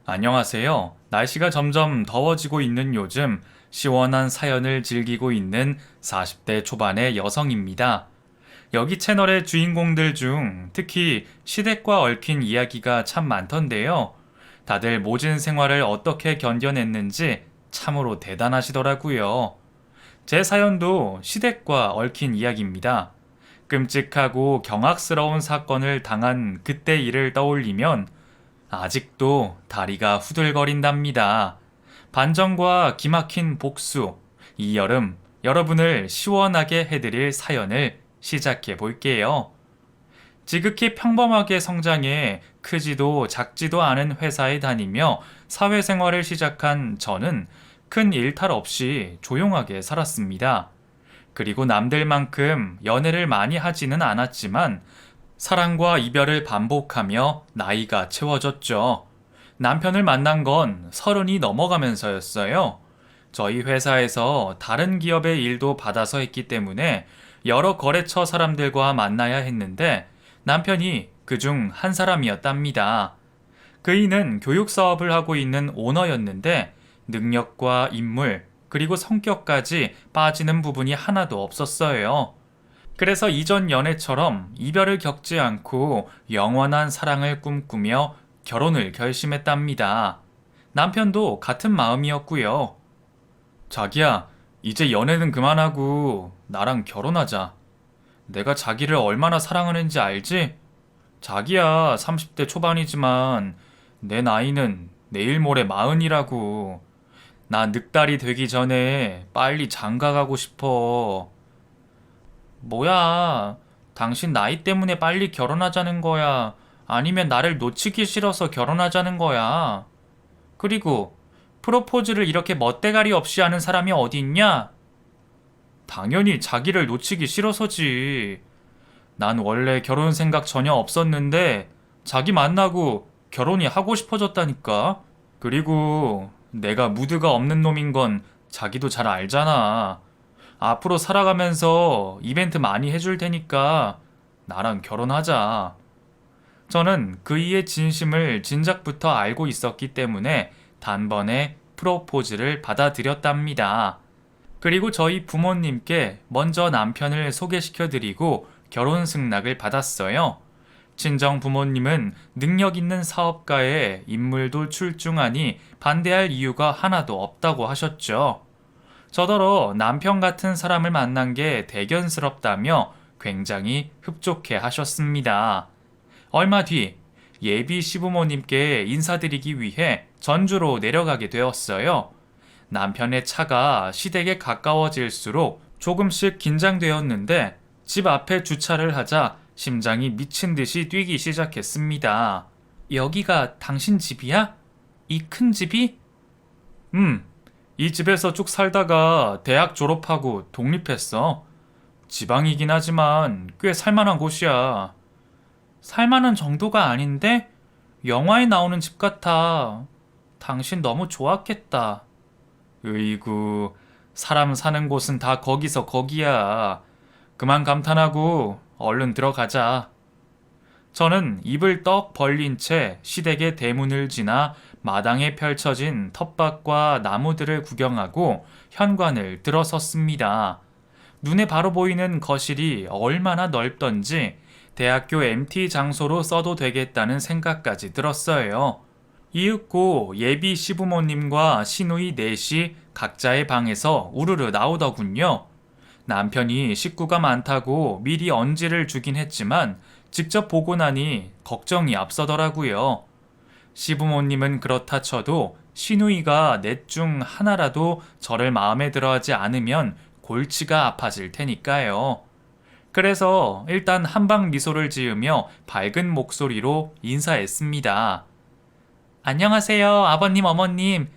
안녕하세요. 날씨가 점점 더워지고 있는 요즘 시원한 사연을 즐기고 있는 40대 초반의 여성입니다. 여기 채널의 주인공들 중 특히 시댁과 얽힌 이야기가 참 많던데요. 다들 모진 생활을 어떻게 견뎌냈는지 참으로 대단하시더라고요. 제 사연도 시댁과 얽힌 이야기입니다. 끔찍하고 경악스러운 사건을 당한 그때 일을 떠올리면 아직도 다리가 후들거린답니다. 반전과 기막힌 복수, 이 여름 여러분을 시원하게 해드릴 사연을 시작해 볼게요. 지극히 평범하게 성장해 크지도 작지도 않은 회사에 다니며 사회생활을 시작한 저는 큰 일탈 없이 조용하게 살았습니다. 그리고 남들만큼 연애를 많이 하지는 않았지만 사랑과 이별을 반복하며 나이가 채워졌죠. 남편을 만난 건 30이 넘어가면서였어요. 저희 회사에서 다른 기업의 일도 받아서 했기 때문에 여러 거래처 사람들과 만나야 했는데 남편이 그중 한 사람이었답니다. 그이는 교육 사업을 하고 있는 오너였는데 능력과 인물, 그리고 성격까지 빠지는 부분이 하나도 없었어요. 그래서 이전 연애처럼 이별을 겪지 않고 영원한 사랑을 꿈꾸며 결혼을 결심했답니다. 남편도 같은 마음이었고요. 자기야, 이제 연애는 그만하고 나랑 결혼하자. 내가 자기를 얼마나 사랑하는지 알지? 자기야, 30대 초반이지만 내 나이는 내일 모레 40이라고. 나 늑다리 되기 전에 빨리 장가가고 싶어. 뭐야, 당신 나이 때문에 빨리 결혼하자는 거야? 아니면 나를 놓치기 싫어서 결혼하자는 거야? 그리고 프로포즈를 이렇게 멋대가리 없이 하는 사람이 어디 있냐? 당연히 자기를 놓치기 싫어서지. 난 원래 결혼 생각 전혀 없었는데 자기 만나고 결혼이 하고 싶어졌다니까. 그리고 내가 무드가 없는 놈인 건 자기도 잘 알잖아. 앞으로 살아가면서 이벤트 많이 해줄 테니까 나랑 결혼하자. 저는 그이의 진심을 진작부터 알고 있었기 때문에 단번에 프로포즈를 받아들였답니다. 그리고 저희 부모님께 먼저 남편을 소개시켜드리고 결혼 승낙을 받았어요. 친정 부모님은 능력 있는 사업가에 인물도 출중하니 반대할 이유가 하나도 없다고 하셨죠. 저더러 남편 같은 사람을 만난 게 대견스럽다며 굉장히 흡족해 하셨습니다. 얼마 뒤 예비 시부모님께 인사드리기 위해 전주로 내려가게 되었어요. 남편의 차가 시댁에 가까워질수록 조금씩 긴장되었는데 집 앞에 주차를 하자 심장이 미친 듯이 뛰기 시작했습니다. 여기가 당신 집이야? 이 큰 집이? 이 집에서 쭉 살다가 대학 졸업하고 독립했어. 지방이긴 하지만 꽤 살만한 곳이야. 살만한 정도가 아닌데? 영화에 나오는 집 같아. 당신 너무 좋았겠다. 으이구, 사람 사는 곳은 다 거기서 거기야. 그만 감탄하고 얼른 들어가자. 저는 입을 떡 벌린 채 시댁의 대문을 지나 마당에 펼쳐진 텃밭과 나무들을 구경하고 현관을 들어섰습니다. 눈에 바로 보이는 거실이 얼마나 넓던지 대학교 MT 장소로 써도 되겠다는 생각까지 들었어요. 이윽고 예비 시부모님과 시누이 넷이 각자의 방에서 우르르 나오더군요. 남편이 식구가 많다고 미리 언지를 주긴 했지만 직접 보고 나니 걱정이 앞서더라고요. 시부모님은 그렇다 쳐도 시누이가 넷 중 하나라도 저를 마음에 들어하지 않으면 골치가 아파질 테니까요. 그래서 일단 한방 미소를 지으며 밝은 목소리로 인사했습니다. 안녕하세요, 아버님, 어머님,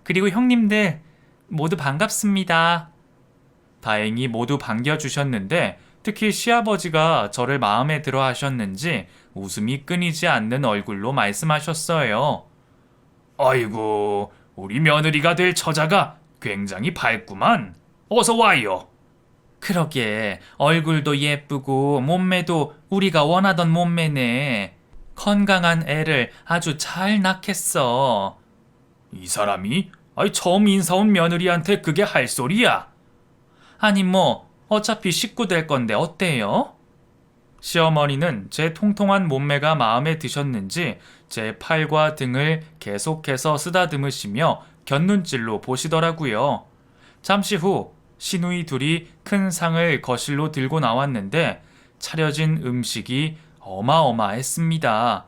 그리고 형님들, 모두 반갑습니다. 다행히 모두 반겨주셨는데 특히 시아버지가 저를 마음에 들어 하셨는지 웃음이 끊이지 않는 얼굴로 말씀하셨어요. 아이고, 우리 며느리가 될 처자가 굉장히 밝구만. 어서 와요. 그러게, 얼굴도 예쁘고 몸매도 우리가 원하던 몸매네. 건강한 애를 아주 잘 낳겠어. 이 사람이? 아이, 처음 인사 온 며느리한테 그게 할 소리야? 아니 뭐 어차피 식구 될 건데 어때요? 시어머니는 제 통통한 몸매가 마음에 드셨는지 제 팔과 등을 계속해서 쓰다듬으시며 곁눈질로 보시더라고요. 잠시 후 시누이 둘이 큰 상을 거실로 들고 나왔는데 차려진 음식이 어마어마했습니다.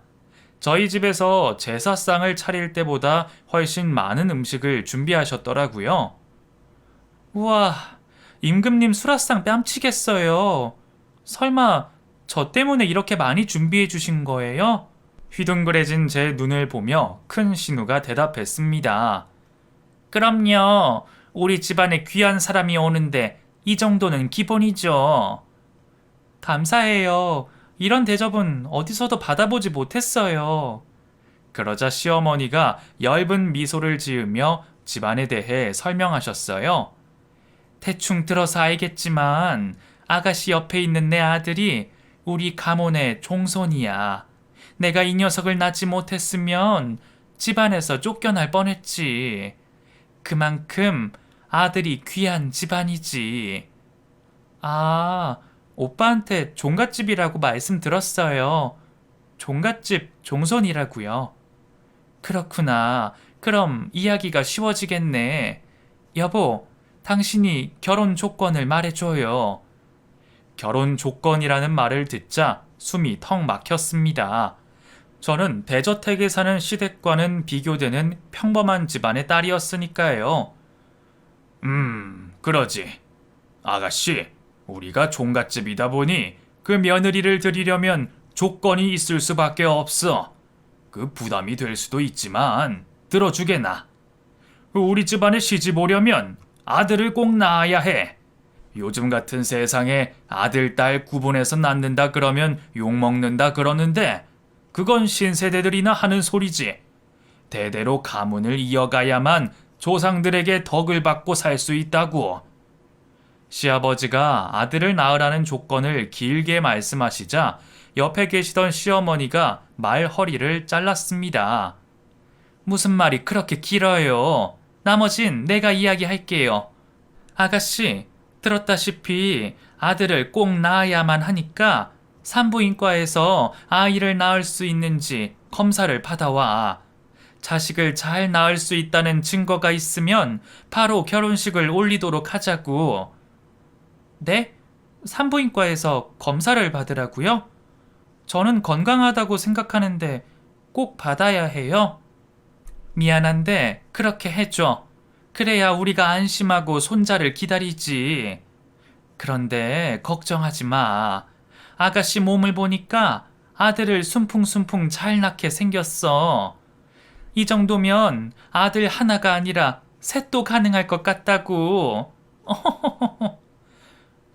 저희 집에서 제사상을 차릴 때보다 훨씬 많은 음식을 준비하셨더라고요. 우와, 임금님 수라상 뺨치겠어요. 설마 저 때문에 이렇게 많이 준비해 주신 거예요? 휘둥그레진 제 눈을 보며 큰 신우가 대답했습니다. 그럼요. 우리 집안에 귀한 사람이 오는데 이 정도는 기본이죠. 감사해요. 이런 대접은 어디서도 받아보지 못했어요. 그러자 시어머니가 엷은 미소를 지으며 집안에 대해 설명하셨어요. 대충 들어서 알겠지만 아가씨 옆에 있는 내 아들이 우리 가문의 종손이야. 내가 이 녀석을 낳지 못했으면 집안에서 쫓겨날 뻔했지. 그만큼 아들이 귀한 집안이지. 아, 오빠한테 종갓집이라고 말씀 들었어요. 종갓집 종손이라고요. 그렇구나. 그럼 이야기가 쉬워지겠네. 여보, 당신이 결혼 조건을 말해줘요. 결혼 조건이라는 말을 듣자 숨이 턱 막혔습니다. 저는 대저택에 사는 시댁과는 비교되는 평범한 집안의 딸이었으니까요. 그러지. 아가씨, 우리가 종갓집이다 보니 그 며느리를 드리려면 조건이 있을 수밖에 없어. 그 부담이 될 수도 있지만 들어주게나. 우리 집안에 시집 오려면 아들을 꼭 낳아야 해. 요즘 같은 세상에 아들, 딸 구분해서 낳는다 그러면 욕먹는다 그러는데 그건 신세대들이나 하는 소리지. 대대로 가문을 이어가야만 조상들에게 덕을 받고 살 수 있다고. 시아버지가 아들을 낳으라는 조건을 길게 말씀하시자 옆에 계시던 시어머니가 말 허리를 잘랐습니다. 무슨 말이 그렇게 길어요. 나머진 내가 이야기할게요. 아가씨, 들었다시피 아들을 꼭 낳아야만 하니까 산부인과에서 아이를 낳을 수 있는지 검사를 받아와. 자식을 잘 낳을 수 있다는 증거가 있으면 바로 결혼식을 올리도록 하자고. 네? 산부인과에서 검사를 받으라고요? 저는 건강하다고 생각하는데 꼭 받아야 해요? 미안한데 그렇게 해줘. 그래야 우리가 안심하고 손자를 기다리지. 그런데 걱정하지 마. 아가씨 몸을 보니까 아들을 순풍순풍 잘 낳게 생겼어. 이 정도면 아들 하나가 아니라 셋도 가능할 것 같다고.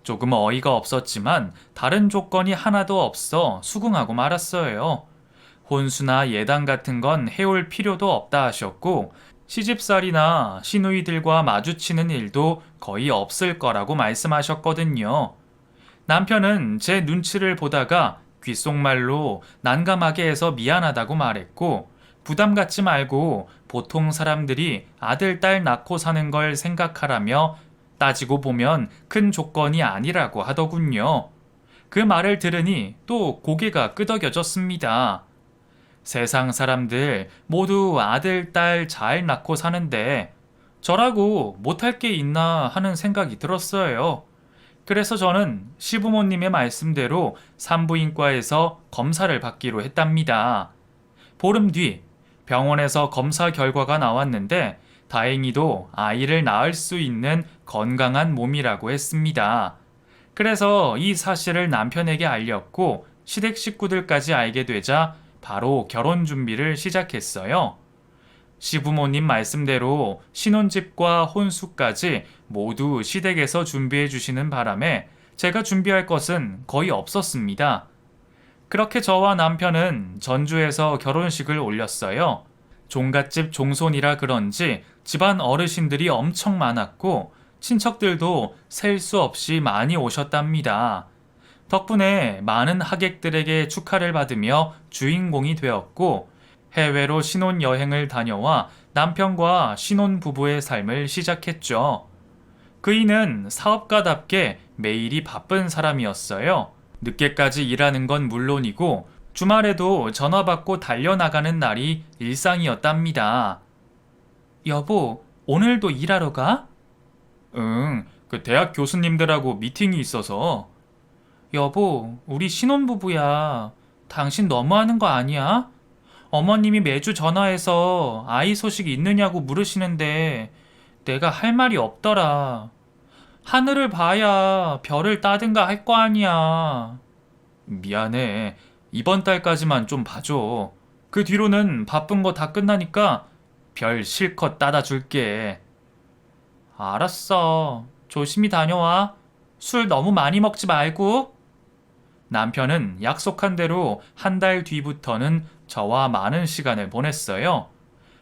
조금 어이가 없었지만 다른 조건이 하나도 없어 수긍하고 말았어요. 혼수나 예당 같은 건 해올 필요도 없다 하셨고 시집살이나 시누이들과 마주치는 일도 거의 없을 거라고 말씀하셨거든요. 남편은 제 눈치를 보다가 귓속말로 난감하게 해서 미안하다고 말했고 부담 갖지 말고 보통 사람들이 아들, 딸 낳고 사는 걸 생각하라며 따지고 보면 큰 조건이 아니라고 하더군요. 그 말을 들으니 또 고개가 끄덕여졌습니다. 세상 사람들 모두 아들, 딸 잘 낳고 사는데 저라고 못할 게 있나 하는 생각이 들었어요. 그래서 저는 시부모님의 말씀대로 산부인과에서 검사를 받기로 했답니다. 보름 뒤 병원에서 검사 결과가 나왔는데 다행히도 아이를 낳을 수 있는 건강한 몸이라고 했습니다. 그래서 이 사실을 남편에게 알렸고 시댁 식구들까지 알게 되자 바로 결혼 준비를 시작했어요. 시부모님 말씀대로 신혼집과 혼수까지 모두 시댁에서 준비해 주시는 바람에 제가 준비할 것은 거의 없었습니다. 그렇게 저와 남편은 전주에서 결혼식을 올렸어요. 종갓집 종손이라 그런지 집안 어르신들이 엄청 많았고 친척들도 셀 수 없이 많이 오셨답니다. 덕분에 많은 하객들에게 축하를 받으며 주인공이 되었고 해외로 신혼여행을 다녀와 남편과 신혼부부의 삶을 시작했죠. 그이는 사업가답게 매일이 바쁜 사람이었어요. 늦게까지 일하는 건 물론이고 주말에도 전화 받고 달려나가는 날이 일상이었답니다. 여보, 오늘도 일하러 가? 응, 그 대학 교수님들하고 미팅이 있어서. 여보, 우리 신혼부부야. 당신 너무하는 거 아니야? 어머님이 매주 전화해서 아이 소식이 있느냐고 물으시는데 내가 할 말이 없더라. 하늘을 봐야 별을 따든가 할 거 아니야. 미안해. 이번 달까지만 좀 봐줘. 그 뒤로는 바쁜 거 다 끝나니까 별 실컷 따다 줄게. 알았어. 조심히 다녀와. 술 너무 많이 먹지 말고. 남편은 약속한 대로 한 달 뒤부터는 저와 많은 시간을 보냈어요.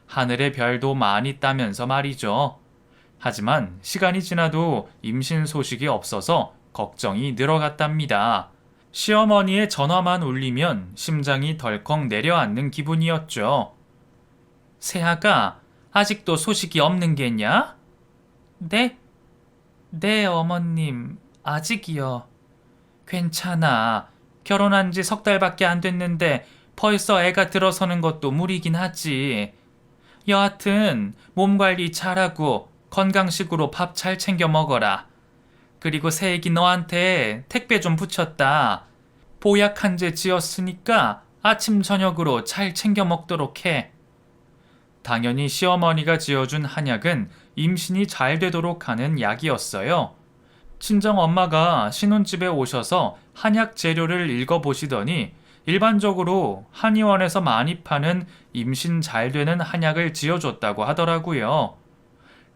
하늘의 별도 많이 따면서 말이죠. 하지만 시간이 지나도 임신 소식이 없어서 걱정이 늘어갔답니다. 시어머니의 전화만 울리면 심장이 덜컥 내려앉는 기분이었죠. 새아가 아직도 소식이 없는 게냐? 네? 네, 어머님. 아직이요. 괜찮아. 결혼한 지 석 달밖에 안 됐는데 벌써 애가 들어서는 것도 무리긴 하지. 여하튼 몸 관리 잘하고 건강식으로 밥 잘 챙겨 먹어라. 그리고 새애기 너한테 택배 좀 붙였다. 보약 한 제 지었으니까 아침 저녁으로 잘 챙겨 먹도록 해. 당연히 시어머니가 지어준 한약은 임신이 잘 되도록 하는 약이었어요. 친정 엄마가 신혼집에 오셔서 한약 재료를 읽어보시더니 일반적으로 한의원에서 많이 파는 임신 잘 되는 한약을 지어줬다고 하더라고요.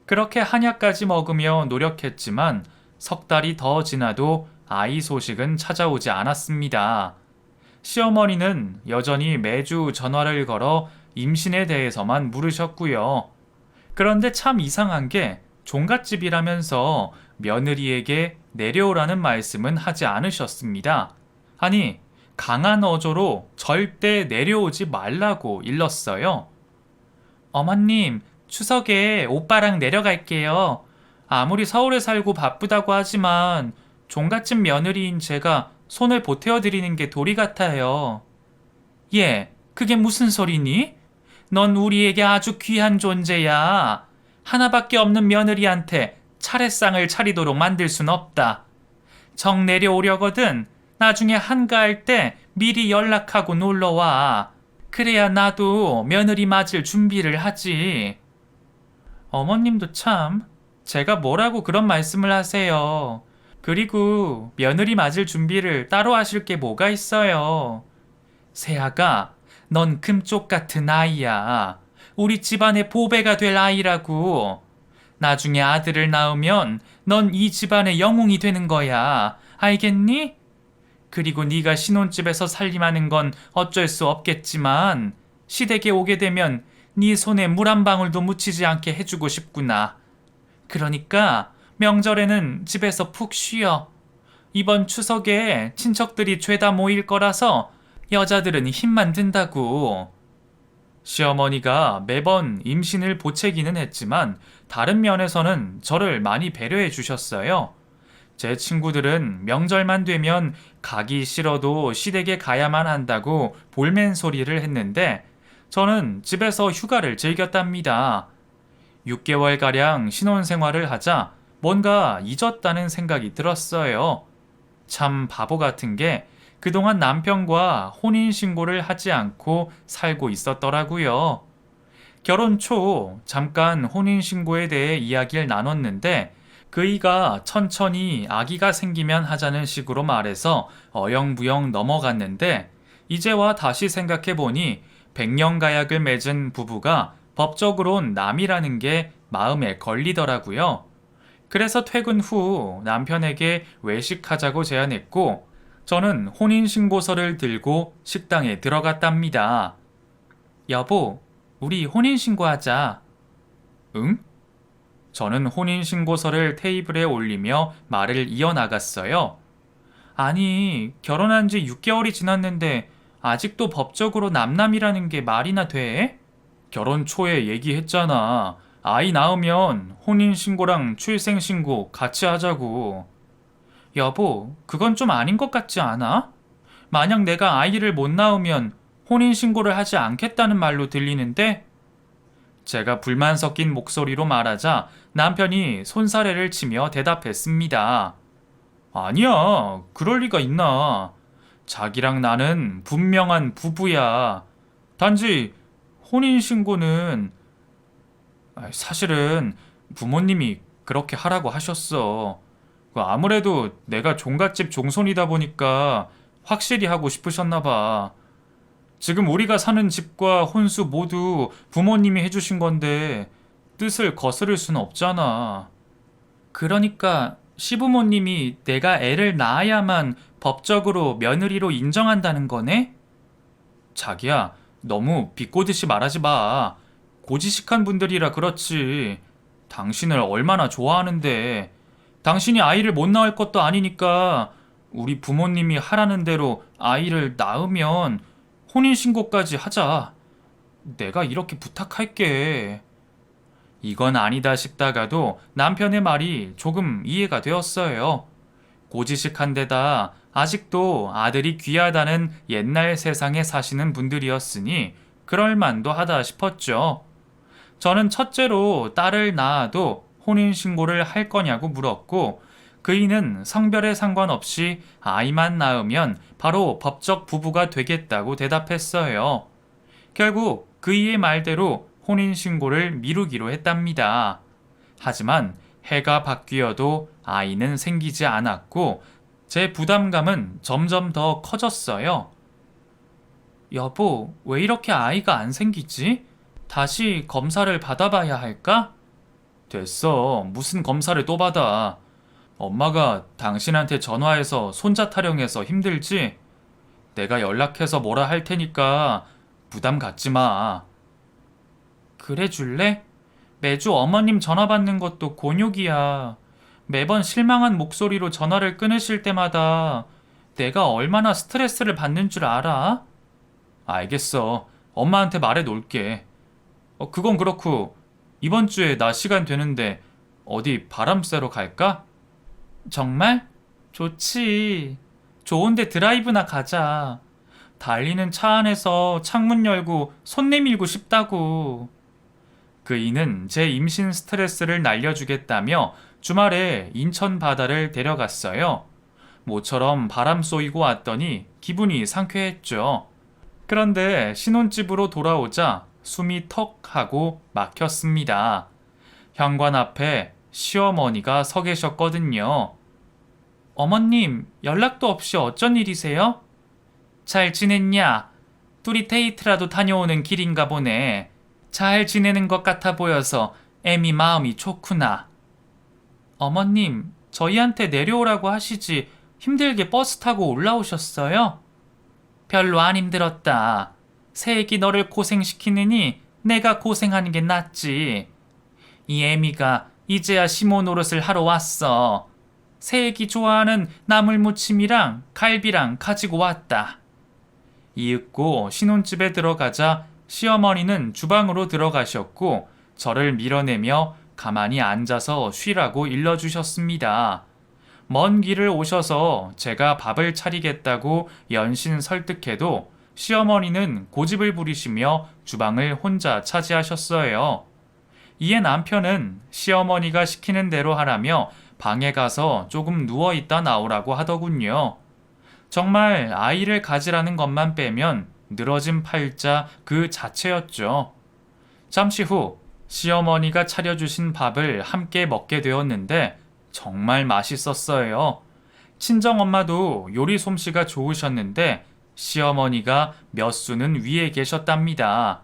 그렇게 한약까지 먹으며 노력했지만 석 달이 더 지나도 아이 소식은 찾아오지 않았습니다. 시어머니는 여전히 매주 전화를 걸어 임신에 대해서만 물으셨고요. 그런데 참 이상한 게 종갓집이라면서 며느리에게 내려오라는 말씀은 하지 않으셨습니다. 아니, 강한 어조로 절대 내려오지 말라고 일렀어요. 어머님, 추석에 오빠랑 내려갈게요. 아무리 서울에 살고 바쁘다고 하지만 종갓집 며느리인 제가 손을 보태어 드리는 게 도리 같아요. 예, 그게 무슨 소리니? 넌 우리에게 아주 귀한 존재야. 하나밖에 없는 며느리한테 차례상을 차리도록 만들 순 없다. 정 내려오려거든 나중에 한가할 때 미리 연락하고 놀러와. 그래야 나도 며느리 맞을 준비를 하지. 어머님도 참, 제가 뭐라고 그런 말씀을 하세요. 그리고 며느리 맞을 준비를 따로 하실 게 뭐가 있어요. 세아가, 넌 금쪽 같은 아이야. 우리 집안의 보배가 될 아이라고. 나중에 아들을 낳으면 넌 이 집안의 영웅이 되는 거야. 알겠니? 그리고 네가 신혼집에서 살림하는 건 어쩔 수 없겠지만 시댁에 오게 되면 네 손에 물 한 방울도 묻히지 않게 해주고 싶구나. 그러니까 명절에는 집에서 푹 쉬어. 이번 추석에 친척들이 죄다 모일 거라서 여자들은 힘만 든다고. 시어머니가 매번 임신을 보채기는 했지만 다른 면에서는 저를 많이 배려해 주셨어요. 제 친구들은 명절만 되면 가기 싫어도 시댁에 가야만 한다고 볼멘 소리를 했는데 저는 집에서 휴가를 즐겼답니다. 6개월가량 신혼생활을 하자 뭔가 잊었다는 생각이 들었어요. 참 바보 같은 게 그동안 남편과 혼인신고를 하지 않고 살고 있었더라고요. 결혼 초 잠깐 혼인신고에 대해 이야기를 나눴는데 그이가 천천히 아기가 생기면 하자는 식으로 말해서 어영부영 넘어갔는데 이제와 다시 생각해보니 백년가약을 맺은 부부가 법적으로는 남이라는 게 마음에 걸리더라고요. 그래서 퇴근 후 남편에게 외식하자고 제안했고 저는 혼인신고서를 들고 식당에 들어갔답니다. 여보, 우리 혼인신고하자. 응? 저는 혼인신고서를 테이블에 올리며 말을 이어나갔어요. 아니, 결혼한 지 6개월이 지났는데 아직도 법적으로 남남이라는 게 말이나 돼? 결혼 초에 얘기했잖아. 아이 낳으면 혼인신고랑 출생신고 같이 하자고. 여보, 그건 좀 아닌 것 같지 않아? 만약 내가 아이를 못 낳으면 혼인신고를 하지 않겠다는 말로 들리는데? 제가 불만 섞인 목소리로 말하자 남편이 손사래를 치며 대답했습니다. 아니야, 그럴 리가 있나. 자기랑 나는 분명한 부부야. 단지 혼인신고는 사실은 부모님이 그렇게 하라고 하셨어. 아무래도 내가 종갓집 종손이다 보니까 확실히 하고 싶으셨나 봐. 지금 우리가 사는 집과 혼수 모두 부모님이 해주신 건데 뜻을 거스를 순 없잖아. 그러니까 시부모님이 내가 애를 낳아야만 법적으로 며느리로 인정한다는 거네? 자기야, 너무 비꼬듯이 말하지 마. 고지식한 분들이라 그렇지. 당신을 얼마나 좋아하는데. 당신이 아이를 못 낳을 것도 아니니까 우리 부모님이 하라는 대로 아이를 낳으면 혼인신고까지 하자. 내가 이렇게 부탁할게. 이건 아니다 싶다가도 남편의 말이 조금 이해가 되었어요. 고지식한 데다 아직도 아들이 귀하다는 옛날 세상에 사시는 분들이었으니 그럴 만도 하다 싶었죠. 저는 첫째로 딸을 낳아도 혼인신고를 할 거냐고 물었고 그이는 성별에 상관없이 아이만 낳으면 바로 법적 부부가 되겠다고 대답했어요. 결국 그이의 말대로 혼인신고를 미루기로 했답니다. 하지만 해가 바뀌어도 아이는 생기지 않았고 제 부담감은 점점 더 커졌어요. 여보, 왜 이렇게 아이가 안 생기지? 다시 검사를 받아봐야 할까? 됐어. 무슨 검사를 또 받아. 엄마가 당신한테 전화해서 손자 타령해서 힘들지? 내가 연락해서 뭐라 할 테니까 부담 갖지 마. 그래 줄래? 매주 어머님 전화 받는 것도 곤욕이야. 매번 실망한 목소리로 전화를 끊으실 때마다 내가 얼마나 스트레스를 받는 줄 알아? 알겠어. 엄마한테 말해 놓을게. 그건 그렇고 이번 주에 나 시간 되는데 어디 바람 쐬러 갈까? 정말? 좋지. 좋은데 드라이브나 가자. 달리는 차 안에서 창문 열고 손 내밀고 싶다고. 그이는 제 임신 스트레스를 날려주겠다며 주말에 인천 바다를 데려갔어요. 모처럼 바람 쏘이고 왔더니 기분이 상쾌했죠. 그런데 신혼집으로 돌아오자 숨이 턱 하고 막혔습니다. 현관 앞에 시어머니가 서 계셨거든요. 어머님, 연락도 없이 어쩐 일이세요? 잘 지냈냐? 둘이 데이트라도 다녀오는 길인가 보네. 잘 지내는 것 같아 보여서 애미 마음이 좋구나. 어머님, 저희한테 내려오라고 하시지 힘들게 버스 타고 올라오셨어요? 별로 안 힘들었다. 새애기 너를 고생시키느니 내가 고생하는 게 낫지. 이 애미가 이제야 시모 노릇을 하러 왔어. 새애기 좋아하는 나물무침이랑 갈비랑 가지고 왔다. 이윽고 신혼집에 들어가자 시어머니는 주방으로 들어가셨고 저를 밀어내며 가만히 앉아서 쉬라고 일러주셨습니다. 먼 길을 오셔서 제가 밥을 차리겠다고 연신 설득해도 시어머니는 고집을 부리시며 주방을 혼자 차지하셨어요. 이에 남편은 시어머니가 시키는 대로 하라며 방에 가서 조금 누워있다 나오라고 하더군요. 정말 아이를 가지라는 것만 빼면 늘어진 팔자 그 자체였죠. 잠시 후 시어머니가 차려주신 밥을 함께 먹게 되었는데 정말 맛있었어요. 친정엄마도 요리 솜씨가 좋으셨는데 시어머니가 몇 수는 위에 계셨답니다.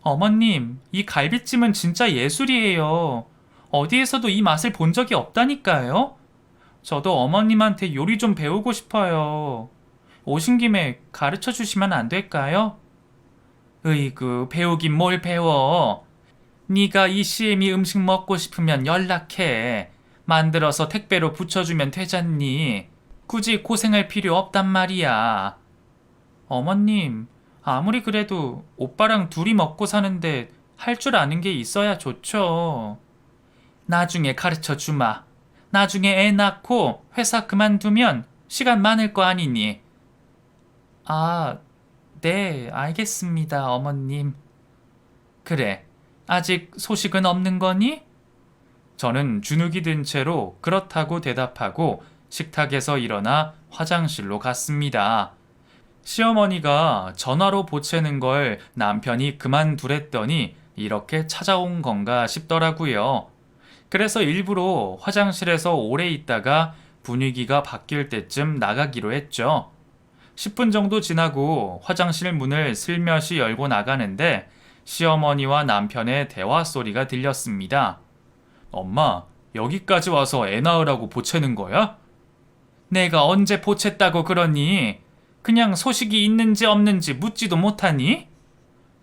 어머님, 이 갈비찜은 진짜 예술이에요. 어디에서도 이 맛을 본 적이 없다니까요. 저도 어머님한테 요리 좀 배우고 싶어요. 오신 김에 가르쳐 주시면 안 될까요? 으이구, 배우긴 뭘 배워. 네가 이 시애미 음식 먹고 싶으면 연락해. 만들어서 택배로 붙여주면 되잖니. 굳이 고생할 필요 없단 말이야. 어머님, 아무리 그래도 오빠랑 둘이 먹고 사는데 할 줄 아는 게 있어야 좋죠. 나중에 가르쳐 주마. 나중에 애 낳고 회사 그만두면 시간 많을 거 아니니. 아, 네, 알겠습니다, 어머님. 그래, 아직 소식은 없는 거니? 저는 주눅이 든 채로 그렇다고 대답하고 식탁에서 일어나 화장실로 갔습니다. 시어머니가 전화로 보채는 걸 남편이 그만두랬더니 이렇게 찾아온 건가 싶더라고요. 그래서 일부러 화장실에서 오래 있다가 분위기가 바뀔 때쯤 나가기로 했죠. 10분 정도 지나고 화장실 문을 슬며시 열고 나가는데 시어머니와 남편의 대화 소리가 들렸습니다. 엄마, 여기까지 와서 애 낳으라고 보채는 거야? 내가 언제 보챘다고 그러니? 그냥 소식이 있는지 없는지 묻지도 못하니?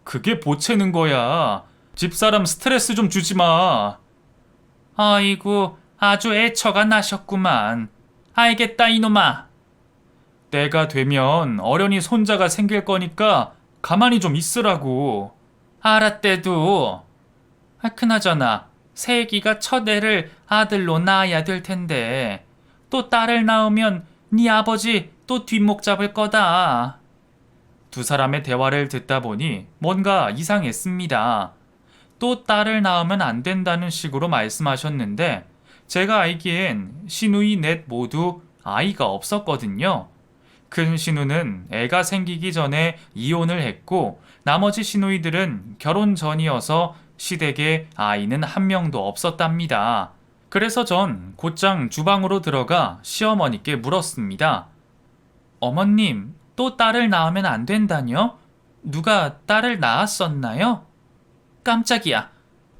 그게 보채는 거야. 집사람 스트레스 좀 주지 마. 아이고, 아주 애처가 나셨구만. 알겠다, 이놈아. 때가 되면 어련히 손자가 생길 거니까 가만히 좀 있으라고. 알았대도. 그나저나 새애기가 첫 애를 아들로 낳아야 될 텐데 또 딸을 낳으면 네 아버지 또 뒷목 잡을 거다. 두 사람의 대화를 듣다 보니 뭔가 이상했습니다. 또 딸을 낳으면 안 된다는 식으로 말씀하셨는데 제가 알기엔 시누이 넷 모두 아이가 없었거든요. 큰 시누는 애가 생기기 전에 이혼을 했고 나머지 시누이들은 결혼 전이어서 시댁에 아이는 한 명도 없었답니다. 그래서 전 곧장 주방으로 들어가 시어머니께 물었습니다. 어머님, 또 딸을 낳으면 안 된다뇨? 누가 딸을 낳았었나요? 깜짝이야.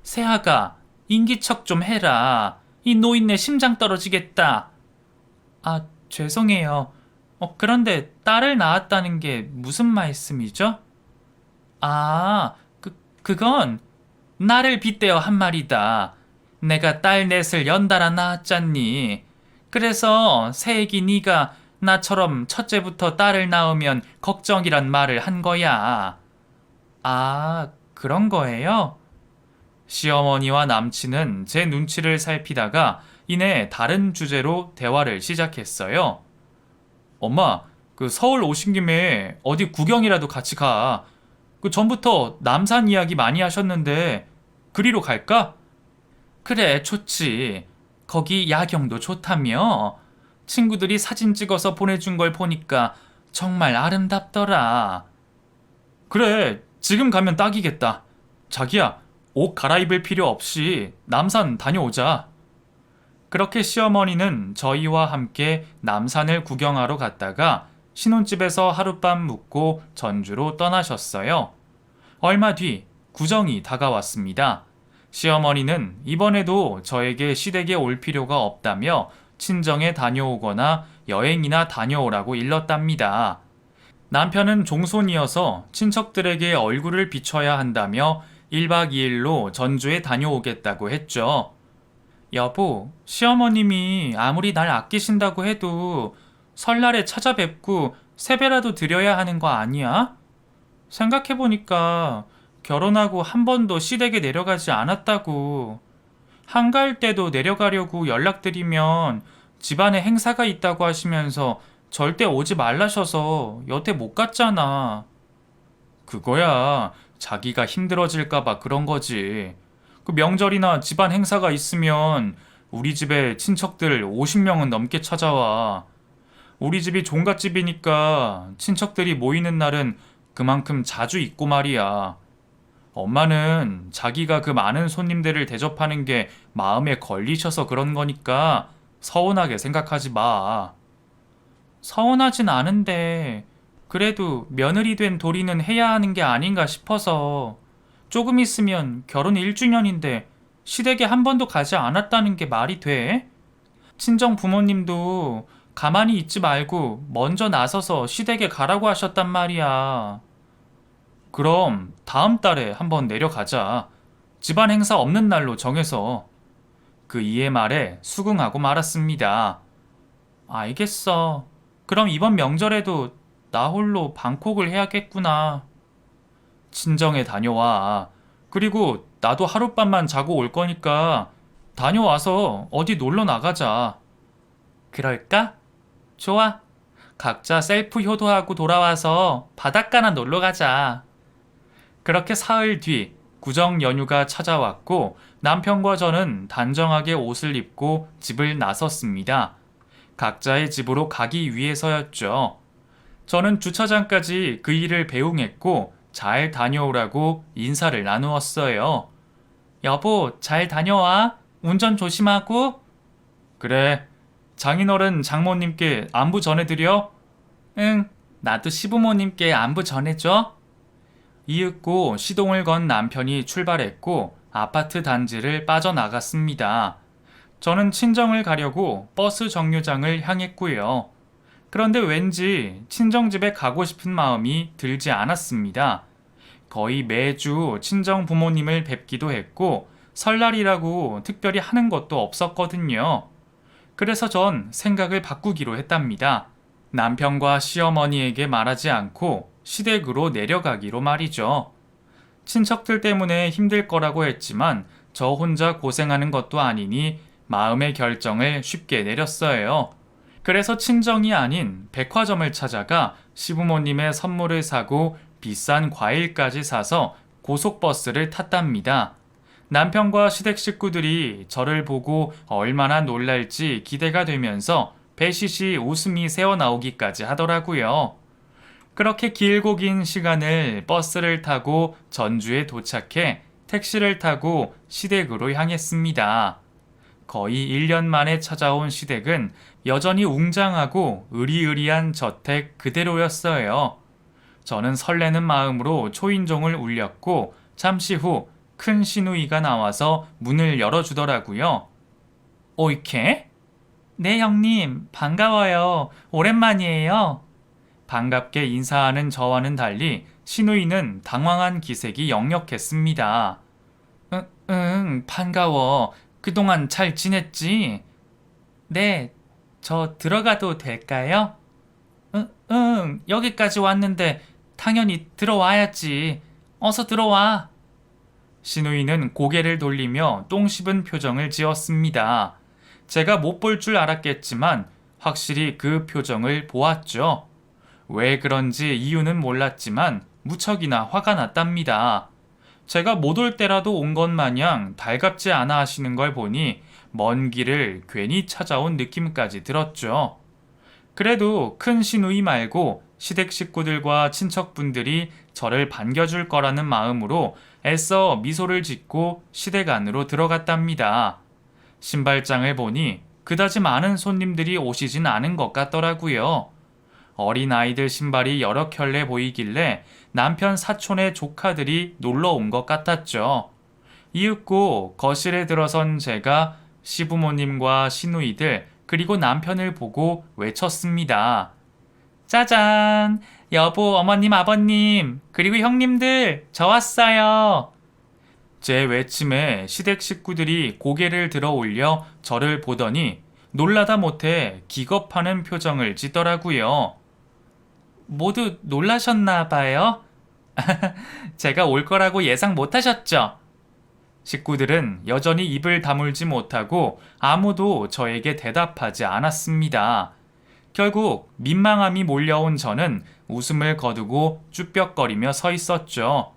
새아가 인기척 좀 해라. 이 노인네 심장 떨어지겠다. 아, 죄송해요. 그런데 딸을 낳았다는 게 무슨 말씀이죠? 아, 그건 나를 빗대어 한 말이다. 내가 딸 넷을 연달아 낳았잖니. 그래서 새애기 네가 나처럼 첫째부터 딸을 낳으면 걱정이란 말을 한 거야. 아, 그런 거예요? 시어머니와 남친은 제 눈치를 살피다가 이내 다른 주제로 대화를 시작했어요. 엄마, 서울 오신 김에 어디 구경이라도 같이 가. 전부터 남산 이야기 많이 하셨는데 그리로 갈까? 그래, 좋지. 거기 야경도 좋다며. 친구들이 사진 찍어서 보내준 걸 보니까 정말 아름답더라. 그래, 지금 가면 딱이겠다. 자기야, 옷 갈아입을 필요 없이 남산 다녀오자. 그렇게 시어머니는 저희와 함께 남산을 구경하러 갔다가 신혼집에서 하룻밤 묵고 전주로 떠나셨어요. 얼마 뒤 구정이 다가왔습니다. 시어머니는 이번에도 저에게 시댁에 올 필요가 없다며 친정에 다녀오거나 여행이나 다녀오라고 일렀답니다. 남편은 종손이어서 친척들에게 얼굴을 비춰야 한다며 1박 2일로 전주에 다녀오겠다고 했죠. 여보, 시어머님이 아무리 날 아끼신다고 해도 설날에 찾아뵙고 세배라도 드려야 하는 거 아니야? 생각해보니까 결혼하고 한 번도 시댁에 내려가지 않았다고. 한가할 때도 내려가려고 연락드리면 집안에 행사가 있다고 하시면서 절대 오지 말라셔서 여태 못 갔잖아. 그거야 자기가 힘들어질까봐 그런 거지. 명절이나 집안 행사가 있으면 우리 집에 친척들 50명은 넘게 찾아와. 우리 집이 종갓집이니까 친척들이 모이는 날은 그만큼 자주 있고 말이야. 엄마는 자기가 그 많은 손님들을 대접하는 게 마음에 걸리셔서 그런 거니까 서운하게 생각하지 마. 서운하진 않은데 그래도 며느리 된 도리는 해야 하는 게 아닌가 싶어서. 조금 있으면 결혼 1주년인데 시댁에 한 번도 가지 않았다는 게 말이 돼? 친정 부모님도 가만히 있지 말고 먼저 나서서 시댁에 가라고 하셨단 말이야. 그럼 다음 달에 한번 내려가자. 집안 행사 없는 날로 정해서. 그 이의 말에 수긍하고 말았습니다. 알겠어. 그럼 이번 명절에도 나 홀로 방콕을 해야겠구나. 친정에 다녀와. 그리고 나도 하룻밤만 자고 올 거니까 다녀와서 어디 놀러 나가자. 그럴까? 좋아. 각자 셀프 효도하고 돌아와서 바닷가나 놀러 가자. 그렇게 사흘 뒤 구정 연휴가 찾아왔고 남편과 저는 단정하게 옷을 입고 집을 나섰습니다. 각자의 집으로 가기 위해서였죠. 저는 주차장까지 그 일을 배웅했고 잘 다녀오라고 인사를 나누었어요. 여보, 잘 다녀와. 운전 조심하고. 그래. 장인어른 장모님께 안부 전해드려? 응, 나도 시부모님께 안부 전해줘. 이윽고 시동을 건 남편이 출발했고 아파트 단지를 빠져나갔습니다. 저는 친정을 가려고 버스 정류장을 향했고요. 그런데 왠지 친정집에 가고 싶은 마음이 들지 않았습니다. 거의 매주 친정 부모님을 뵙기도 했고 설날이라고 특별히 하는 것도 없었거든요. 그래서 전 생각을 바꾸기로 했답니다. 남편과 시어머니에게 말하지 않고 시댁으로 내려가기로 말이죠. 친척들 때문에 힘들 거라고 했지만 저 혼자 고생하는 것도 아니니 마음의 결정을 쉽게 내렸어요. 그래서 친정이 아닌 백화점을 찾아가 시부모님의 선물을 사고 비싼 과일까지 사서 고속버스를 탔답니다. 남편과 시댁 식구들이 저를 보고 얼마나 놀랄지 기대가 되면서 배시시 웃음이 새어나오기까지 하더라고요. 그렇게 길고 긴 시간을 버스를 타고 전주에 도착해 택시를 타고 시댁으로 향했습니다. 거의 1년 만에 찾아온 시댁은 여전히 웅장하고 으리으리한 저택 그대로였어요. 저는 설레는 마음으로 초인종을 울렸고 잠시 후 큰 시누이가 나와서 문을 열어주더라고요. 오이케? 네, 형님. 반가워요. 오랜만이에요. 반갑게 인사하는 저와는 달리 시누이는 당황한 기색이 역력했습니다. 응, 반가워. 그동안 잘 지냈지? 네, 저 들어가도 될까요? 응, 여기까지 왔는데 당연히 들어와야지. 어서 들어와. 시누이는 고개를 돌리며 똥 씹은 표정을 지었습니다. 제가 못 볼 줄 알았겠지만 확실히 그 표정을 보았죠. 왜 그런지 이유는 몰랐지만 무척이나 화가 났답니다. 제가 못 올 때라도 온 것 마냥 달갑지 않아 하시는 걸 보니 먼 길을 괜히 찾아온 느낌까지 들었죠. 그래도 큰 시누이 말고 시댁 식구들과 친척분들이 저를 반겨줄 거라는 마음으로 애써 미소를 짓고 시댁 안으로 들어갔답니다. 신발장을 보니 그다지 많은 손님들이 오시진 않은 것 같더라고요. 어린 아이들 신발이 여러 켤레 보이길래 남편 사촌의 조카들이 놀러 온 것 같았죠. 이윽고 거실에 들어선 제가 시부모님과 시누이들 그리고 남편을 보고 외쳤습니다. 짜잔! 여보, 어머님, 아버님, 그리고 형님들, 저 왔어요. 제 외침에 시댁 식구들이 고개를 들어 올려 저를 보더니 놀라다 못해 기겁하는 표정을 짓더라고요. 모두 놀라셨나 봐요? 제가 올 거라고 예상 못 하셨죠? 식구들은 여전히 입을 다물지 못하고 아무도 저에게 대답하지 않았습니다. 결국 민망함이 몰려온 저는 웃음을 거두고 쭈뼛거리며 서 있었죠.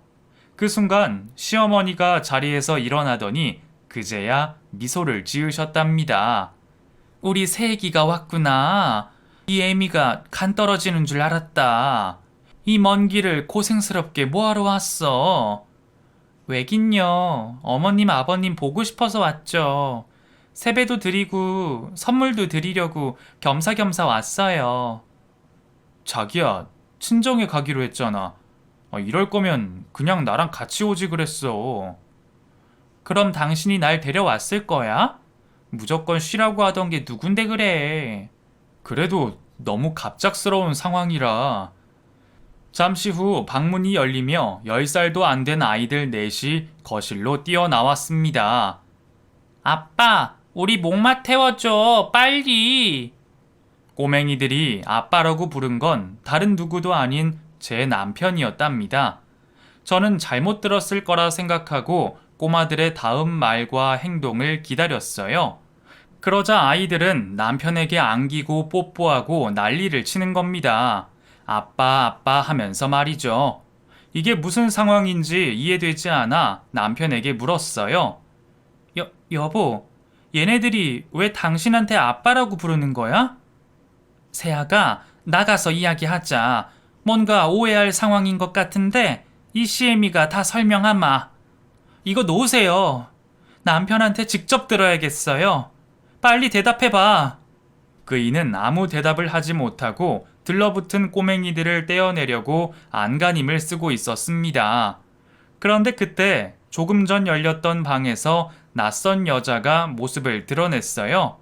그 순간 시어머니가 자리에서 일어나더니 그제야 미소를 지으셨답니다. 우리 새애기가 왔구나. 이 애미가 간 떨어지는 줄 알았다. 이 먼 길을 고생스럽게 뭐하러 왔어? 왜긴요. 어머님 아버님 보고 싶어서 왔죠. 세배도 드리고 선물도 드리려고 겸사겸사 왔어요. 자기야, 친정에 가기로 했잖아. 이럴 거면 그냥 나랑 같이 오지 그랬어. 그럼 당신이 날 데려왔을 거야? 무조건 쉬라고 하던 게 누군데 그래. 그래도 너무 갑작스러운 상황이라. 잠시 후 방문이 열리며 10살도 안 된 아이들 넷이 거실로 뛰어나왔습니다. 아빠, 우리 목마 태워줘, 빨리. 꼬맹이들이 아빠라고 부른 건 다른 누구도 아닌 제 남편이었답니다. 저는 잘못 들었을 거라 생각하고 꼬마들의 다음 말과 행동을 기다렸어요. 그러자 아이들은 남편에게 안기고 뽀뽀하고 난리를 치는 겁니다. 아빠, 아빠 하면서 말이죠. 이게 무슨 상황인지 이해되지 않아 남편에게 물었어요. 여보, 얘네들이 왜 당신한테 아빠라고 부르는 거야? 세아가 나가서 이야기하자. 뭔가 오해할 상황인 것 같은데 이 시애미가 다 설명하마. 이거 놓으세요. 남편한테 직접 들어야겠어요. 빨리 대답해봐. 그이는 아무 대답을 하지 못하고 들러붙은 꼬맹이들을 떼어내려고 안간힘을 쓰고 있었습니다. 그런데 그때 조금 전 열렸던 방에서 낯선 여자가 모습을 드러냈어요.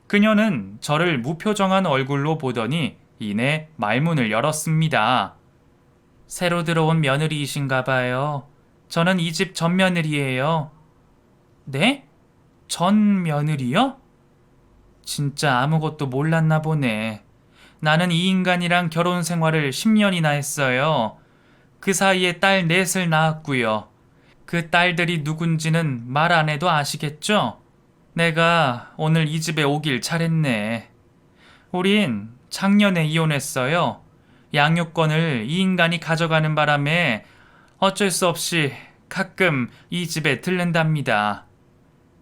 그녀는 저를 무표정한 얼굴로 보더니 이내 말문을 열었습니다. 새로 들어온 며느리이신가 봐요. 저는 이 집 전 며느리예요. 네? 전 며느리요? 진짜 아무것도 몰랐나 보네. 나는 이 인간이랑 결혼 생활을 10년이나 했어요. 그 사이에 딸 넷을 낳았고요. 그 딸들이 누군지는 말 안 해도 아시겠죠? 내가 오늘 이 집에 오길 잘했네. 우린 작년에 이혼했어요. 양육권을 이 인간이 가져가는 바람에 어쩔 수 없이 가끔 이 집에 들른답니다.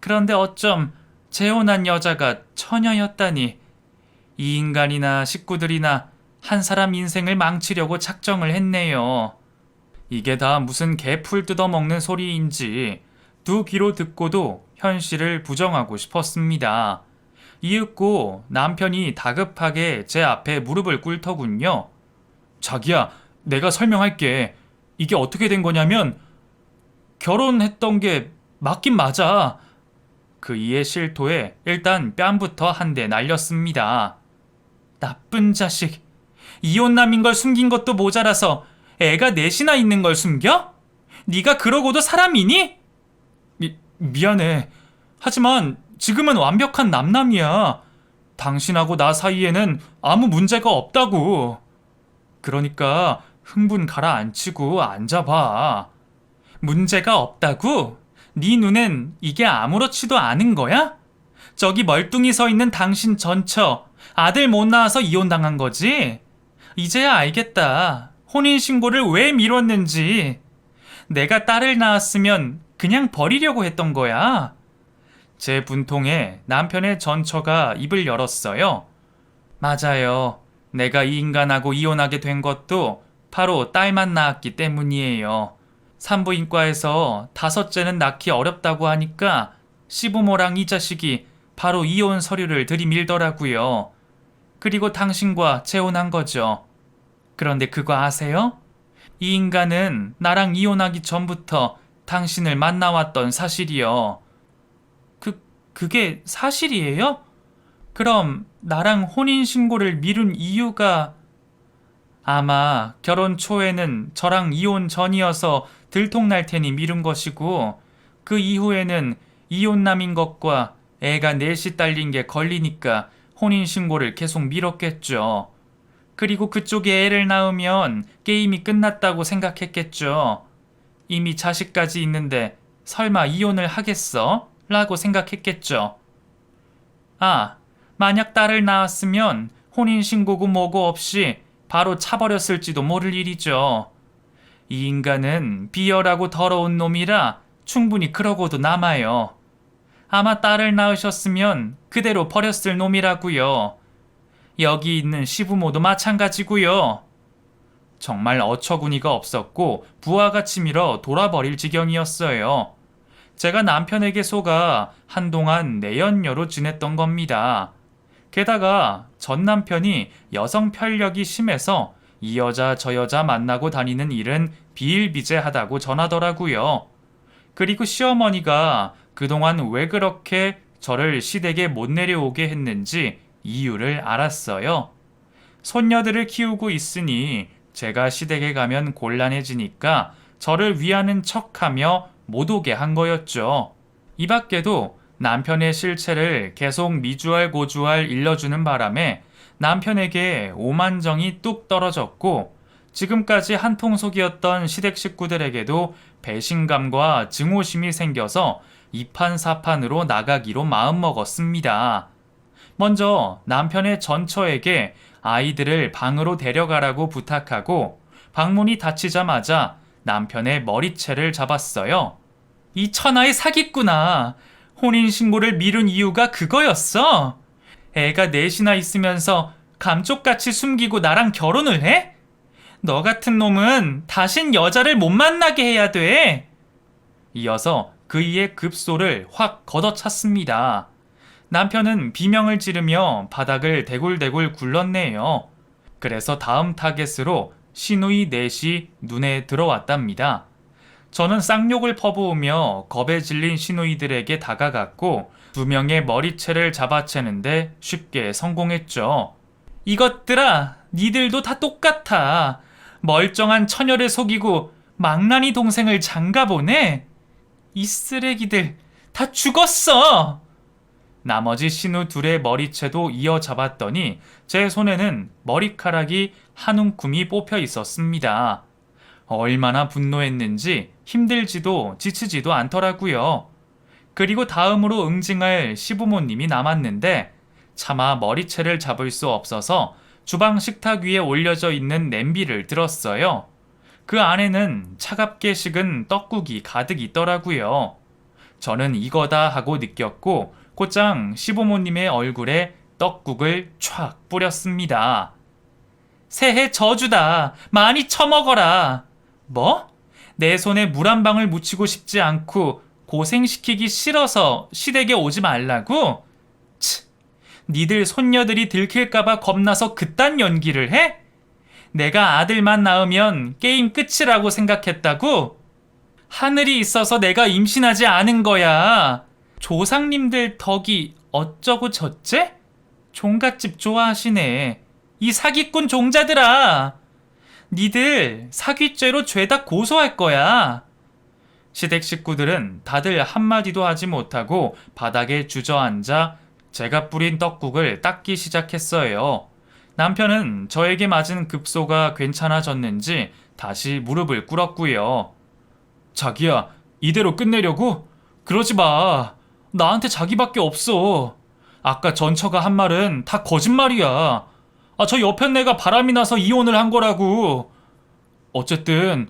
그런데 어쩜 재혼한 여자가 처녀였다니. 이 인간이나 식구들이나 한 사람 인생을 망치려고 작정을 했네요. 이게 다 무슨 개풀 뜯어먹는 소리인지 두 귀로 듣고도 현실을 부정하고 싶었습니다. 이윽고 남편이 다급하게 제 앞에 무릎을 꿇더군요. 자기야, 내가 설명할게. 이게 어떻게 된 거냐면 결혼했던 게 맞긴 맞아. 그 이의 실토에 일단 뺨부터 한 대 날렸습니다. 나쁜 자식. 이혼남인 걸 숨긴 것도 모자라서 애가 넷이나 있는 걸 숨겨? 네가 그러고도 사람이니? 미안해. 하지만 지금은 완벽한 남남이야. 당신하고 나 사이에는 아무 문제가 없다고. 그러니까 흥분 가라앉히고 앉아봐. 문제가 없다고? 네 눈엔 이게 아무렇지도 않은 거야? 저기 멀뚱히 서 있는 당신 전처 아들 못 낳아서 이혼당한 거지? 이제야 알겠다. 혼인신고를 왜 미뤘는지. 내가 딸을 낳았으면 그냥 버리려고 했던 거야. 제 분통에 남편의 전처가 입을 열었어요. 맞아요. 내가 이 인간하고 이혼하게 된 것도 바로 딸만 낳았기 때문이에요. 산부인과에서 다섯째는 낳기 어렵다고 하니까 시부모랑 이 자식이 바로 이혼 서류를 들이밀더라고요. 그리고 당신과 재혼한 거죠. 그런데 그거 아세요? 이 인간은 나랑 이혼하기 전부터 당신을 만나왔던 사실이요. 그게 사실이에요? 그럼 나랑 혼인신고를 미룬 이유가 아마 결혼 초에는 저랑 이혼 전이어서 들통날 테니 미룬 것이고 그 이후에는 이혼남인 것과 애가 넷이 딸린 게 걸리니까 혼인신고를 계속 미뤘겠죠. 그리고 그쪽에 애를 낳으면 게임이 끝났다고 생각했겠죠. 이미 자식까지 있는데 설마 이혼을 하겠어? 라고 생각했겠죠. 아, 만약 딸을 낳았으면 혼인신고고 뭐고 없이 바로 차버렸을지도 모를 일이죠. 이 인간은 비열하고 더러운 놈이라 충분히 그러고도 남아요. 아마 딸을 낳으셨으면 그대로 버렸을 놈이라고요. 여기 있는 시부모도 마찬가지고요. 정말 어처구니가 없었고 부하같이 밀어 돌아버릴 지경이었어요. 제가 남편에게 속아 한동안 내연녀로 지냈던 겁니다. 게다가 전 남편이 여성 편력이 심해서 이 여자 저 여자 만나고 다니는 일은 비일비재하다고 전하더라고요. 그리고 시어머니가 그동안 왜 그렇게 저를 시댁에 못 내려오게 했는지 이유를 알았어요. 손녀들을 키우고 있으니 제가 시댁에 가면 곤란해지니까 저를 위하는 척하며 못 오게 한 거였죠. 이 밖에도 남편의 실체를 계속 미주알 고주알 일러주는 바람에 남편에게 오만정이 뚝 떨어졌고 지금까지 한통속이었던 시댁 식구들에게도 배신감과 증오심이 생겨서 이판사판으로 나가기로 마음먹었습니다. 먼저 남편의 전처에게 아이들을 방으로 데려가라고 부탁하고 방문이 닫히자마자 남편의 머리채를 잡았어요. 이 천하의 사기꾼아. 혼인신고를 미룬 이유가 그거였어? 애가 넷이나 있으면서 감쪽같이 숨기고 나랑 결혼을 해? 너 같은 놈은 다신 여자를 못 만나게 해야 돼. 이어서 그이의 급소를 확 걷어찼습니다. 남편은 비명을 지르며 바닥을 대굴대굴 굴렀네요. 그래서 다음 타겟으로 시누이 넷이 눈에 들어왔답니다. 저는 쌍욕을 퍼부으며 겁에 질린 시누이들에게 다가갔고 2명의 머리채를 잡아채는데 쉽게 성공했죠. 이것들아, 니들도 다 똑같아. 멀쩡한 처녀를 속이고 망나니 동생을 장가보내? 이 쓰레기들 다 죽었어! 나머지 신우 둘의 머리채도 이어 잡았더니 제 손에는 머리카락이 한 움큼이 뽑혀 있었습니다. 얼마나 분노했는지 힘들지도 지치지도 않더라고요. 그리고 다음으로 응징할 시부모님이 남았는데 차마 머리채를 잡을 수 없어서 주방 식탁 위에 올려져 있는 냄비를 들었어요. 그 안에는 차갑게 식은 떡국이 가득 있더라고요. 저는 이거다 하고 느꼈고 곧장 시부모님의 얼굴에 떡국을 촥 뿌렸습니다. 새해 저주다. 많이 처먹어라. 뭐? 내 손에 물 한 방울 묻히고 싶지 않고 고생시키기 싫어서 시댁에 오지 말라고? 치, 니들 손녀들이 들킬까봐 겁나서 그딴 연기를 해? 내가 아들만 낳으면 게임 끝이라고 생각했다고? 하늘이 있어서 내가 임신하지 않은 거야. 조상님들 덕이 어쩌고 저째? 종갓집 좋아하시네. 이 사기꾼 종자들아. 니들 사기죄로 죄다 고소할 거야. 시댁 식구들은 다들 한마디도 하지 못하고 바닥에 주저앉아 제가 뿌린 떡국을 닦기 시작했어요. 남편은 저에게 맞은 급소가 괜찮아졌는지 다시 무릎을 꿇었고요. 자기야, 이대로 끝내려고? 그러지 마. 나한테 자기밖에 없어. 아까 전처가 한 말은 다 거짓말이야. 저 옆엔 내가 바람이 나서 이혼을 한 거라고. 어쨌든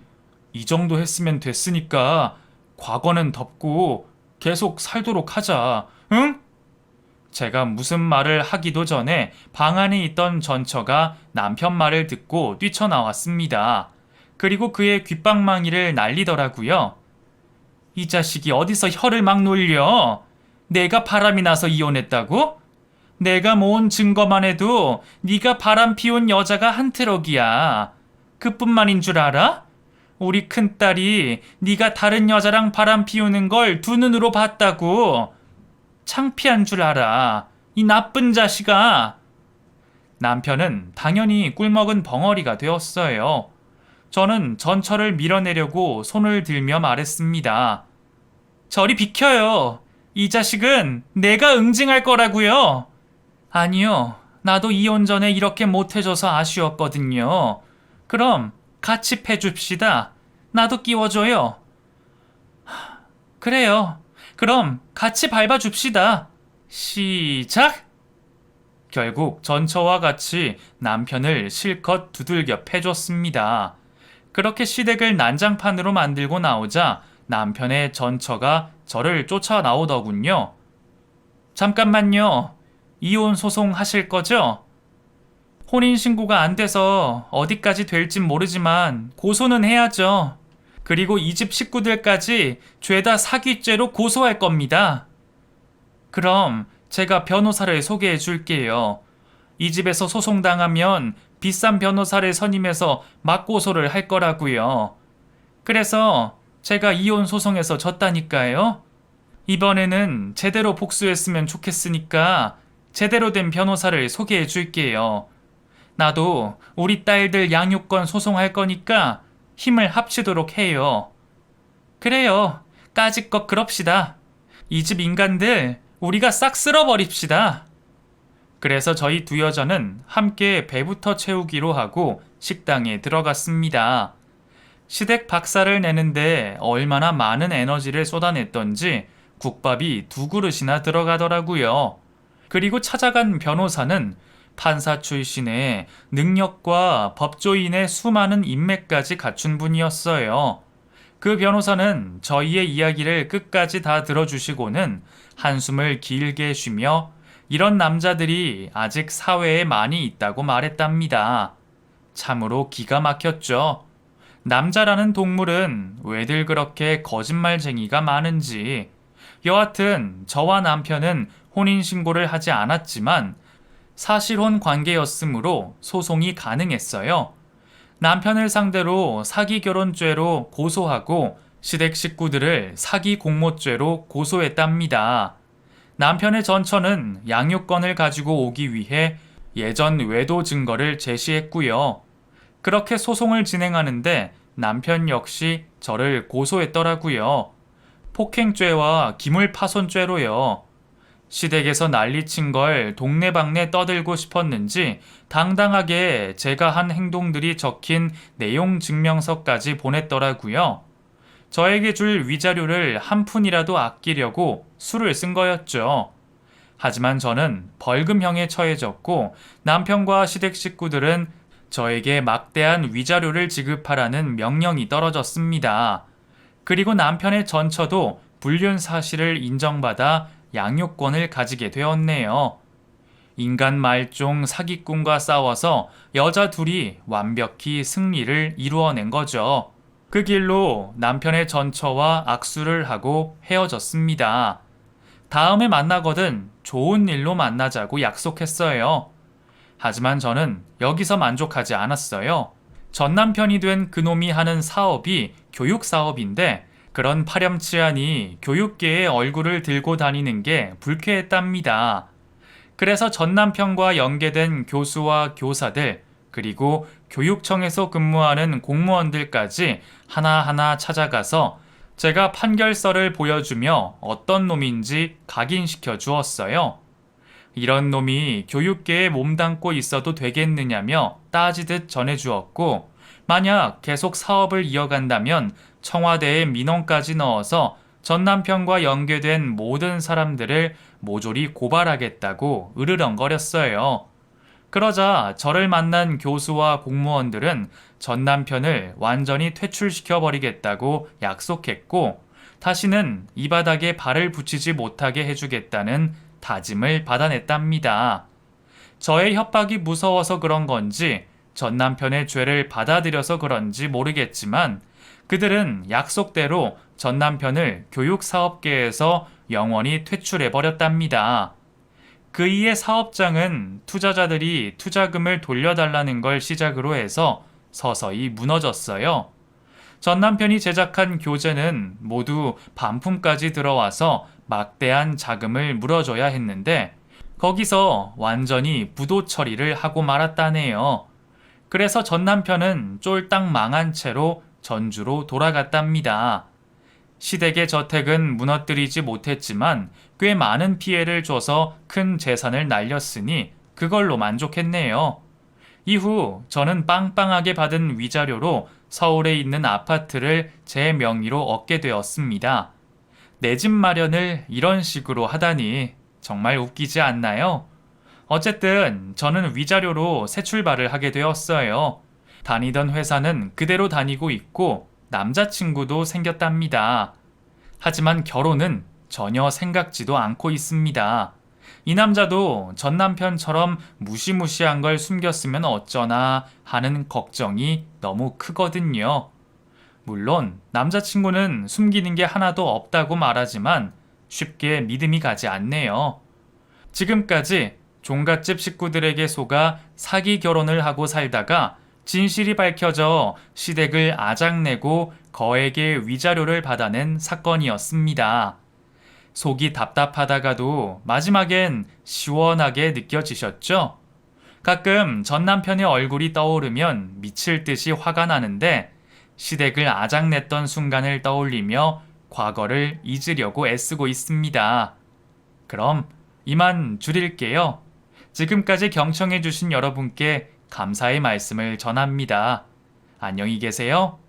이 정도 했으면 됐으니까 과거는 덮고 계속 살도록 하자. 응? 제가 무슨 말을 하기도 전에 방 안에 있던 전처가 남편 말을 듣고 뛰쳐나왔습니다. 그리고 그의 귓방망이를 날리더라고요. 이 자식이 어디서 혀를 막 놀려? 내가 바람이 나서 이혼했다고? 내가 모은 증거만 해도 네가 바람 피운 여자가 한 트럭이야. 그뿐만인 줄 알아? 우리 큰딸이 네가 다른 여자랑 바람 피우는 걸 두 눈으로 봤다고. 창피한 줄 알아. 이 나쁜 자식아. 남편은 당연히 꿀먹은 벙어리가 되었어요. 저는 전처를 밀어내려고 손을 들며 말했습니다. 저리 비켜요. 이 자식은 내가 응징할 거라고요. 아니요. 나도 이혼 전에 이렇게 못해줘서 아쉬웠거든요. 그럼 같이 패줍시다. 나도 끼워줘요. 그래요. 그럼 같이 밟아줍시다. 시작! 결국 전처와 같이 남편을 실컷 두들겨 패줬습니다. 그렇게 시댁을 난장판으로 만들고 나오자 남편의 전처가 저를 쫓아 나오더군요. 잠깐만요. 이혼 소송 하실 거죠? 혼인신고가 안 돼서 어디까지 될진 모르지만 고소는 해야죠. 그리고 이 집 식구들까지 죄다 사기죄로 고소할 겁니다. 그럼 제가 변호사를 소개해 줄게요. 이 집에서 소송당하면 비싼 변호사를 선임해서 맞고소를 할 거라고요. 그래서 제가 이혼 소송에서 졌다니까요. 이번에는 제대로 복수했으면 좋겠으니까 제대로 된 변호사를 소개해 줄게요. 나도 우리 딸들 양육권 소송할 거니까 힘을 합치도록 해요. 그래요. 까짓것 그럽시다. 이 집 인간들 우리가 싹 쓸어버립시다. 그래서 저희 두 여자는 함께 배부터 채우기로 하고 식당에 들어갔습니다. 시댁 박살을 내는데 얼마나 많은 에너지를 쏟아냈던지 국밥이 두 그릇이나 들어가더라고요. 그리고 찾아간 변호사는 판사 출신의 능력과 법조인의 수많은 인맥까지 갖춘 분이었어요. 그 변호사는 저희의 이야기를 끝까지 다 들어주시고는 한숨을 길게 쉬며 이런 남자들이 아직 사회에 많이 있다고 말했답니다. 참으로 기가 막혔죠. 남자라는 동물은 왜들 그렇게 거짓말쟁이가 많은지. 여하튼 저와 남편은 혼인신고를 하지 않았지만 사실혼 관계였으므로 소송이 가능했어요. 남편을 상대로 사기결혼죄로 고소하고 시댁 식구들을 사기공모죄로 고소했답니다. 남편의 전처는 양육권을 가지고 오기 위해 예전 외도 증거를 제시했고요. 그렇게 소송을 진행하는데 남편 역시 저를 고소했더라고요. 폭행죄와 기물파손죄로요. 시댁에서 난리친 걸 동네방네 떠들고 싶었는지 당당하게 제가 한 행동들이 적힌 내용 증명서까지 보냈더라고요. 저에게 줄 위자료를 한 푼이라도 아끼려고 수를 쓴 거였죠. 하지만 저는 벌금형에 처해졌고 남편과 시댁 식구들은 저에게 막대한 위자료를 지급하라는 명령이 떨어졌습니다. 그리고 남편의 전처도 불륜 사실을 인정받아 양육권을 가지게 되었네요. 인간 말종 사기꾼과 싸워서 여자 둘이 완벽히 승리를 이루어낸 거죠. 그 길로 남편의 전처와 악수를 하고 헤어졌습니다. 다음에 만나거든 좋은 일로 만나자고 약속했어요. 하지만 저는 여기서 만족하지 않았어요. 전 남편이 된 그놈이 하는 사업이 교육 사업인데 그런 파렴치하니 교육계의 얼굴을 들고 다니는 게 불쾌했답니다. 그래서 전 남편과 연계된 교수와 교사들, 그리고 교육청에서 근무하는 공무원들까지 하나하나 찾아가서 제가 판결서를 보여주며 어떤 놈인지 각인시켜 주었어요. 이런 놈이 교육계에 몸담고 있어도 되겠느냐며 따지듯 전해주었고, 만약 계속 사업을 이어간다면 청와대에 민원까지 넣어서 전 남편과 연계된 모든 사람들을 모조리 고발하겠다고 으르렁거렸어요. 그러자 저를 만난 교수와 공무원들은 전 남편을 완전히 퇴출시켜버리겠다고 약속했고 다시는 이 바닥에 발을 붙이지 못하게 해주겠다는 다짐을 받아냈답니다. 저의 협박이 무서워서 그런 건지 전 남편의 죄를 받아들여서 그런지 모르겠지만 그들은 약속대로 전 남편을 교육사업계에서 영원히 퇴출해버렸답니다. 그 이에 사업장은 투자자들이 투자금을 돌려달라는 걸 시작으로 해서 서서히 무너졌어요. 전 남편이 제작한 교재는 모두 반품까지 들어와서 막대한 자금을 물어줘야 했는데 거기서 완전히 부도 처리를 하고 말았다네요. 그래서 전 남편은 쫄딱 망한 채로 전주로 돌아갔답니다. 시댁의 저택은 무너뜨리지 못했지만 꽤 많은 피해를 줘서 큰 재산을 날렸으니 그걸로 만족했네요. 이후 저는 빵빵하게 받은 위자료로 서울에 있는 아파트를 제 명의로 얻게 되었습니다. 내 집 마련을 이런 식으로 하다니 정말 웃기지 않나요? 어쨌든 저는 위자료로 새 출발을 하게 되었어요. 다니던 회사는 그대로 다니고 있고 남자친구도 생겼답니다. 하지만 결혼은 전혀 생각지도 않고 있습니다. 이 남자도 전 남편처럼 무시무시한 걸 숨겼으면 어쩌나 하는 걱정이 너무 크거든요. 물론 남자친구는 숨기는 게 하나도 없다고 말하지만 쉽게 믿음이 가지 않네요. 지금까지 종갓집 식구들에게 속아 사기 결혼을 하고 살다가 진실이 밝혀져 시댁을 아작내고 거액의 위자료를 받아낸 사건이었습니다. 속이 답답하다가도 마지막엔 시원하게 느껴지셨죠? 가끔 전 남편의 얼굴이 떠오르면 미칠 듯이 화가 나는데 시댁을 아작냈던 순간을 떠올리며 과거를 잊으려고 애쓰고 있습니다. 그럼 이만 줄일게요. 지금까지 경청해주신 여러분께 감사의 말씀을 전합니다. 안녕히 계세요.